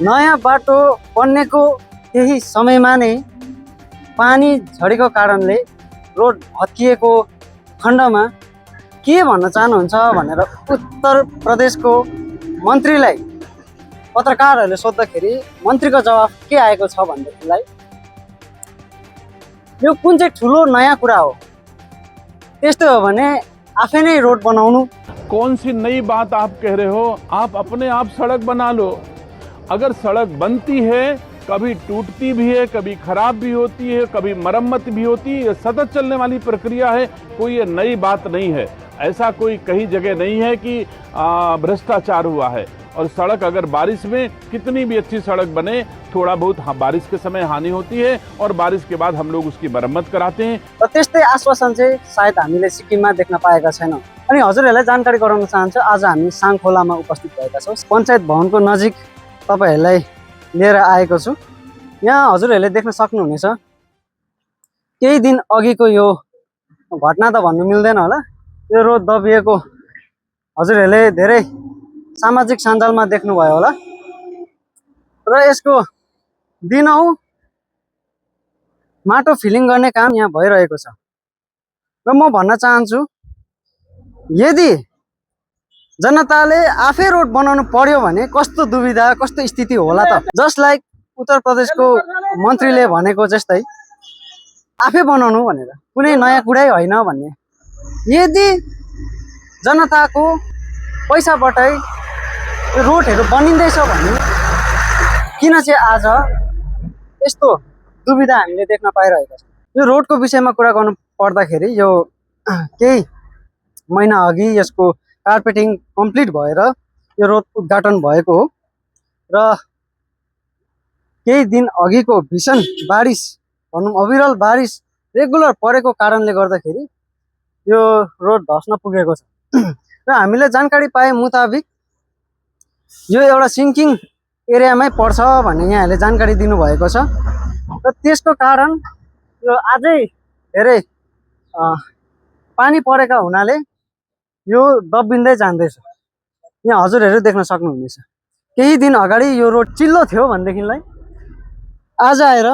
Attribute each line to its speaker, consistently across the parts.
Speaker 1: नयाँ बाटो बन्नेको केही समयमा नै पानी झरेको कारणले रोड भत्किएको खण्डमा के भन्न चाहनुहुन्छ भनेर उत्तर प्रदेशको मन्त्रीलाई पत्रकारहरूले सोद्धाखेरि मन्त्रीको जवाफ के आएको छ भन्देखिलाई यो कुन चाहिँ ठुलो नयाँ कुरा हो। त्यस्तो हो भने आफै नै रोड बनाउनु।
Speaker 2: कौन सी नई बात आप कह रहे हो? आप अपने आप सड़क बना लो। अगर सड़क बनती है, कभी टूटती भी है, कभी खराब भी होती है, कभी मरम्मत भी होती है, सतत चलने वाली प्रक्रिया है, कोई ये नई बात नहीं है। ऐसा कोई कहीं जगह नहीं है कि भ्रष्टाचार हुआ है। और सड़क अगर बारिश में कितनी भी अच्छी सड़क बने, थोड़ा बहुत बारिश के समय हानि होती है और बारिश के बाद हम लोग उसकी मरम्मत कराते हैं।
Speaker 1: र त्यस्तै आश्वासन चाहिँ सायद हामीले सिक्किममा देख्न पाएका छैनौँ। अनि हजुरहरूलाई जानकारी गराउन चाहन्छु, आज हामी साङखोलामा उपस्थित भएका छौँ। पञ्चायत भवनको नजिक तपाईहरूलाई लिएर आएको छु। यहाँ हजुरहरूले देख्न सक्नुहुनेछ, केही दिन अघिको यो घटना त भन्नु मिल्दैन होला, यो रोड दबिएको हजुरहरूले धेरै सामाजिक सञ्जालमा देख्नुभयो होला। र यसको दिनौँ माटो फिलिङ गर्ने काम यहाँ भइरहेको छ। र म भन्न चाहन्छु, यदि जनताले आफै रोड बनाउनु पर्यो भने कस्तो दुविधा, कस्तो स्थिति होला त। जस्ट लाइक उत्तर प्रदेशको मन्त्रीले भनेको जस्तै आफै बनाउनु भनेर, कुनै नयाँ कुरै होइन भन्ने। यदि जनताको पैसाबाटै रोडहरू बनिँदैछ भने किन चाहिँ आज यस्तो दुविधा हामीले देख्न पाइरहेका छौँ। यो रोडको विषयमा कुरा गर्नु पर्दाखेरि यो केही महिना अघि यसको कार्पेटिङ कम्प्लिट भएर यो रोड उद्घाटन भएको हो। र केही दिन अघिको भीषण बारिस भनौँ, अविरल बारिस रेगुलर परेको कारणले गर्दाखेरि यो रोड धस्न पुगेको छ। र हामीले जानकारी पाए मुताबिक यो एउटा सिङ्किङ एरियामै पर्छ भन्ने यहाँहरूले जानकारी दिनुभएको छ। र त्यसको कारण यो अझै धेरै पानी परेका हुनाले यो दबिँदै जाँदैछ। यहाँ हजुरहरू देख्न सक्नुहुनेछ, केही दिन अगाडि यो रोड चिल्लो थियो भनेदेखिलाई आज आएर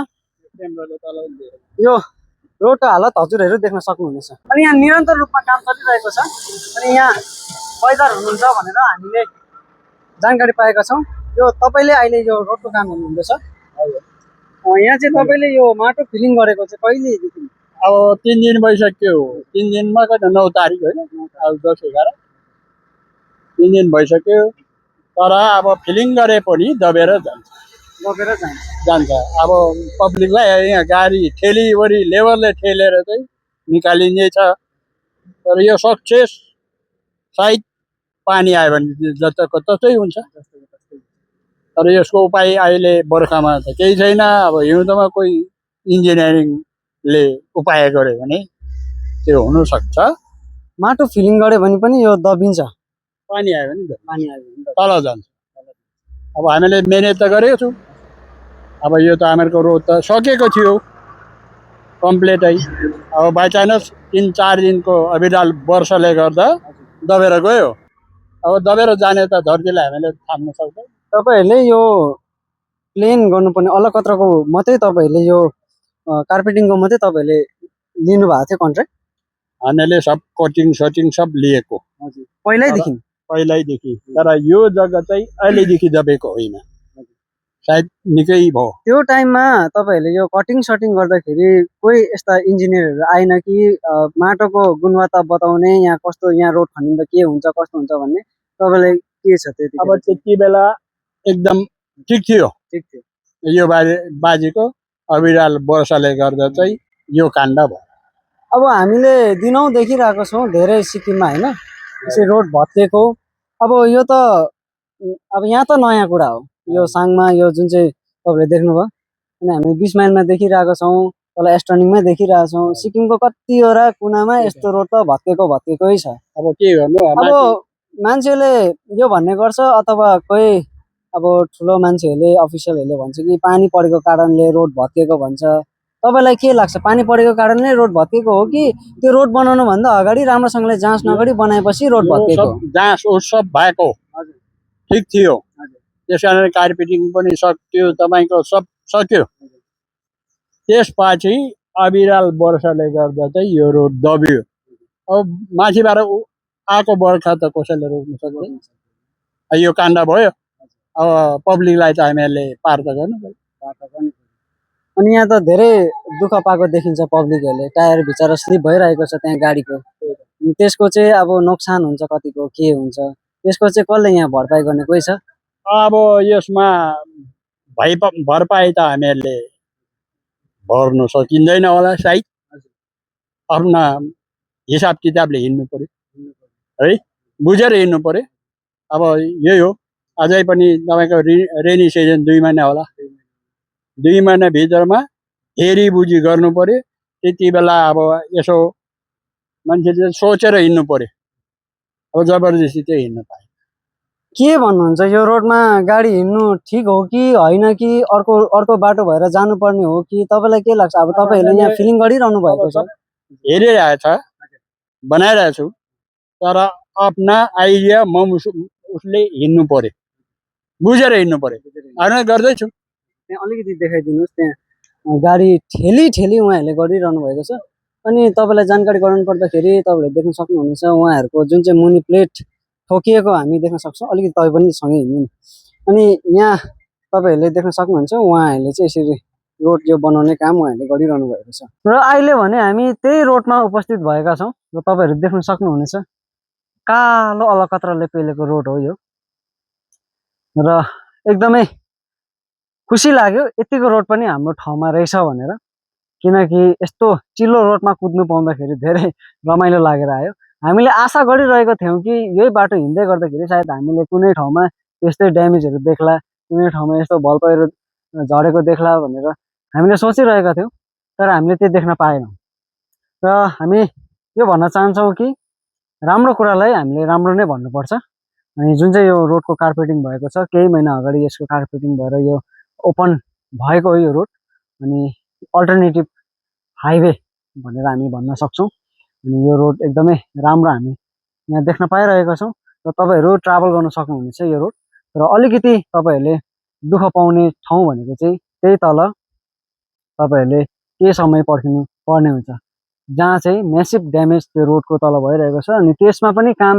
Speaker 1: यो रोडको हालत हजुरहरू देख्न सक्नुहुनेछ। अनि यहाँ निरन्तर रूपमा काम चलिरहेको छ। अनि यहाँ पैदल हुनुहुन्छ भनेर हामीले जानकारी पाएका छौँ। यो तपाईँले अहिले यो रोडको काम हेर्नुहुँदैछ, यहाँ चाहिँ तपाईँले यो माटो फिलिङ गरेको चाहिँ कहिलेदेखि?
Speaker 3: अब 3 दिन भइसक्यो। 3 दिनमा कति 9 तारिक होइन, अब 10 11 3 दिन भइसक्यो। तर अब फिलिङ गरे पनि दबेर जान्छ। अब पब्लिकलाई यहाँ गाडी ठेलीवरी लेबरले ठेलेर चाहिँ निकालिँदैछ। तर यो सक्सेस सायद पानी आयो भने जताको ततै हुन्छ। तर यसको उपाय अहिले बर्खामा त केही छैन। अब हिउँदमा कोही इन्जिनियरिङले उपाय गर्यो भने त्यो हुनसक्छ।
Speaker 1: माटो फिलिङ गर्यो भने पनि यो दबिन्छ,
Speaker 3: पानी आयो भने तल जान्छ। अब हामीले मेहनत त गरेको छौँ। अब यो त हामीहरूको रोड त सकेको थियो कम्प्लिटै। अब बाइचान्स 3-4 दिनको अविरल वर्षाले गर्दा दबेर गयो। अब दबेर जाने त धरतीलाई हामीले थाम्न सक्छौँ।
Speaker 1: तपाईँहरूले यो प्लेन गर्नुपर्ने अलकत्राको मात्रै तपाईँहरूले यो कार्पेटिङको मात्रै तपाईँहरूले लिनुभएको थियो कन्ट्र्याक्ट?
Speaker 3: हामीले सब कटिङ सटिङ सब लिएको पहिल्यैदेखि। तर यो जग्गा चाहिँ अहिलेदेखि दबेको होइन, सायद निकै भयो।
Speaker 1: त्यो टाइममा तपाईँहरूले यो कटिङ सटिङ गर्दाखेरि कोही यस्ता इन्जिनियरहरू आएन कि माटोको गुणवत्ता बताउने, यहाँ कस्तो, यहाँ रोड खनिँदा के हुन्छ कस्तो हुन्छ भन्ने? तपाईँलाई के छ त्यति?
Speaker 3: अब त्यति बेला एकदम ठिक थियो। यो बाजीको अविरल वर्षाले गर्दा चाहिँ यो काण्ड भयो।
Speaker 1: अब हामीले दिनौँ देखिरहेको छौँ धेरै सिक्किममा होइन, यसरी रोड भत्किएको। अब यो त अब यहाँ त नयाँ कुरा हो, यो साङमा यो जुन चाहिँ तपाईँले देख्नुभयो। अनि हामी 20 माइलमा देखिरहेको छौँ, तल एस्टर्निङमै देखिरहेको छौँ। सिक्किमको कतिवटा कुनामा यस्तो रोड त भत्केकै छ।
Speaker 3: अब के गर्नु,
Speaker 1: अब मान्छेले यो भन्ने गर्छ, अथवा कोही अब ठुलो मान्छेहरूले अफिसियलहरूले भन्छ कि पानी परेको कारणले रोड भत्केको भन्छ। तपाईँलाई के लाग्छ, पानी परेको कारणले रोड भत्केको हो कि त्यो रोड बनाउनु भन्दा अगाडि राम्रोसँगले जाँच नगरी बनाएपछि रोड भत्केको?
Speaker 3: जाँच सब भएको ठिक थियो। त्यस कारण कार्पेटिङ पनि सक्यो, तपाईँको सब सक्यो। त्यसपछि अविरल वर्षाले गर्दा चाहिँ यो रोड दबियो। अब माथिबाट आएको बर्खा त कसैले रोक्न सक्दैन। यो काण्ड भयो। अब पब्लिकलाई त हामीहरूले पार त गर्नु पर्यो।
Speaker 1: अनि यहाँ त धेरै दुःख पाएको देखिन्छ पब्लिकहरूले, टायर बिचरा स्लिप भइरहेको छ त्यहाँ गाडीको। अनि त्यसको चाहिँ अब नोक्सान हुन्छ कतिको के हुन्छ त्यसको चाहिँ कसले यहाँ भरपाई गर्ने कोही छ?
Speaker 3: अब यसमा भरपाई त हामीहरूले भर्नु सकिँदैन होला सायद। आफ्ना हिसाब किताबले हिँड्नु पर्यो है, बुझेर हिँड्नु पर्यो। अब यही हो। अझै पनि तपाईँको रेनी सिजन 2 महिना होला। 2 महिनाभित्रमा हेरी बुझी गर्नु पर्यो। त्यति बेला अब यसो मान्छेले सोचेर हिँड्नु पर्यो। अब जबरजस्ती चाहिँ हिँड्नु पाएन।
Speaker 1: के भन्नुहुन्छ, यो रोडमा गाडी हिँड्नु ठिक हो कि होइन कि अर्को बाटो भएर जानुपर्ने हो कि तपाईँलाई के लाग्छ? अब तपाईँहरूले यहाँ फिलिङ गरिरहनु भएको छ,
Speaker 3: हेरिरहेछ, बनाइरहेको छु, तर आफ्ना आइडिया उसले हिँड्नु पर्यो, बुझेर हिँड्नु पर्यो। होइन गर्दैछु।
Speaker 1: त्यहाँ अलिकति देखाइदिनुहोस्, त्यहाँ गाडी ठेली उहाँहरूले गरिरहनु भएको छ। अनि तपाईँलाई जानकारी गराउनु पर्दाखेरि तपाईँहरूले देख्न सक्नुहुनेछ उहाँहरूको जुन चाहिँ मुनि प्लेट ठोकिएको हामी देख्न सक्छौँ। अलिकति तपाईँ पनि सँगै हिँड्नु। अनि यहाँ तपाईँहरूले देख्न सक्नुहुन्छ उहाँहरूले चाहिँ यसरी रोड यो बनाउने काम उहाँहरूले गरिरहनु भएको छ। र अहिले भने हामी त्यही रोडमा उपस्थित भएका छौँ र तपाईँहरू देख्न सक्नुहुनेछ कालो अलकत्राले पेलेको रोड हो यो। र एकदमै खुसी लाग्यो यतिको रोड पनि हाम्रो ठाउँमा रहेछ भनेर, किनकि यस्तो चिल्लो रोडमा कुद्नु पाउँदाखेरि धेरै रमाइलो लागेर आयो। हामीले आशा गरिरहेको थियौँ कि यही बाटो हिँड्दै गर्दाखेरि सायद हामीले कुनै ठाउँमा यस्तै ड्यामेजहरू देख्ला, कुनै ठाउँमा यस्तो भल पहिरो झरेको देख्ला भनेर हामीले सोचिरहेका थियौँ, तर हामीले त्यो देख्न पाएनौँ। र हामी यो भन्न चाहन्छौँ कि राम्रो कुरालाई हामीले राम्रो नै भन्नुपर्छ। अनि जुन चाहिँ यो रोडको कार्पेटिङ भएको छ, केही महिना अगाडि यसको कार्पेटिङ भएर यो ओपन भएको हो यो रोड। अनि अल्टरनेटिभ हाइवे भनेर हामी भन्न सक्छौँ। अनि यो रोड एकदमै राम्रो हामी यहाँ देख्न पाइरहेका छौँ र तपाईँहरू ट्राभल गर्न सक्नुहुनेछ यो रोड। र अलिकति तपाईँहरूले दुःख पाउने ठाउँ भनेको चाहिँ त्यही तल तपाईँहरूले केही समय पर्खिनु पर्ने हुन्छ, जहाँ चाहिँ म्यासिभ ड्यामेज त्यो रोडको तल भइरहेको छ। अनि त्यसमा पनि काम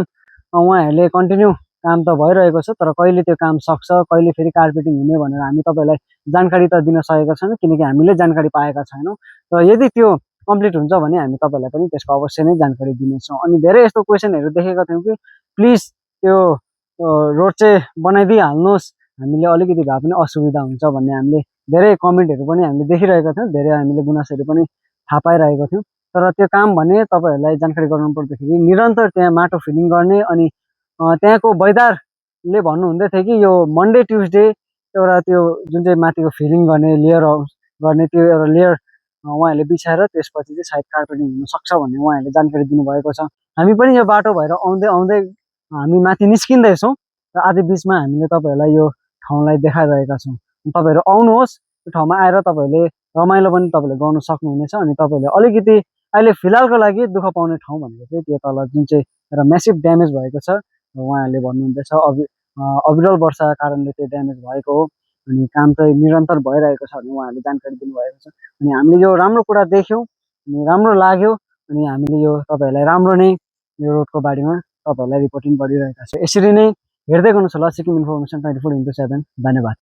Speaker 1: उहाँहरूले कन्टिन्यू काम त भइरहेको छ, तर कहिले त्यो काम सक्छ, कहिले फेरि कार्पेटिङ हुने भनेर हामी तपाईँलाई जानकारी त दिन सकेका छैनौँ, किनकि हामीले जानकारी पाएका छैनौँ। र यदि त्यो कम्प्लिट हुन्छ भने हामी तपाईँलाई पनि त्यसको अवश्य नै जानकारी दिनेछौँ। अनि धेरै यस्तो क्वेसनहरू देखेका थियौँ कि प्लिज त्यो रोड चाहिँ बनाइदिइहाल्नुहोस्, हामीले अलिकति भए पनि असुविधा हुन्छ भन्ने हामीले धेरै कमेन्टहरू पनि हामीले देखिरहेका थियौँ, धेरै हामीले गुनासोहरू पनि थाहा पाइरहेको थियौँ। तर त्यो काम भने तपाईँहरूलाई जानकारी गराउनु पर्दाखेरि निरन्तर त्यहाँ माटो फिलिङ गर्ने। अनि त्यहाँको बैदारले भन्नुहुँदै थियो कि यो मन्डे ट्युसडे एउटा त्यो जुन चाहिँ माथिको फिलिङ गर्ने लेयर गर्ने त्यो एउटा लेयर उहाँहरूले बिछाएर त्यसपछि चाहिँ सायद कार्पेटिङ हुनसक्छ भन्ने उहाँहरूले जानकारी दिनुभएको छ। हामी पनि यो बाटो भएर आउँदै हामी माथि निस्किँदैछौँ र आधी बिचमा हामीले तपाईँहरूलाई यो ठाउँलाई देखाइरहेका छौँ। तपाईँहरू आउनुहोस्, त्यो ठाउँमा आएर तपाईँहरूले रमाइलो पनि तपाईँले गर्नु सक्नुहुनेछ। अनि तपाईँहरूले अलिकति अहिले फिलहालको लागि दुःख पाउने ठाउँ भनेको चाहिँ त्यो तल जुन चाहिँ एउटा म्यासिभ ड्यामेज भएको छ उहाँहरूले भन्नुहुँदैछ अविरल वर्षाका कारणले त्यो ड्यामेज भएको हो। अनि काम चाहिँ निरन्तर भइरहेको छ भने उहाँहरूले जानकारी दिनुभएको छ। अनि हामीले यो राम्रो कुरा देख्यौँ अनि राम्रो लाग्यो। अनि हामीले यो तपाईँहरूलाई राम्रो नै यो रोडको बारेमा तपाईँहरूलाई रिपोर्टिङ गरिरहेका छौँ। यसरी नै हेर्दै गर्नुहोस् होला सिक्किम इन्फर्मेसन 24/7। धन्यवाद।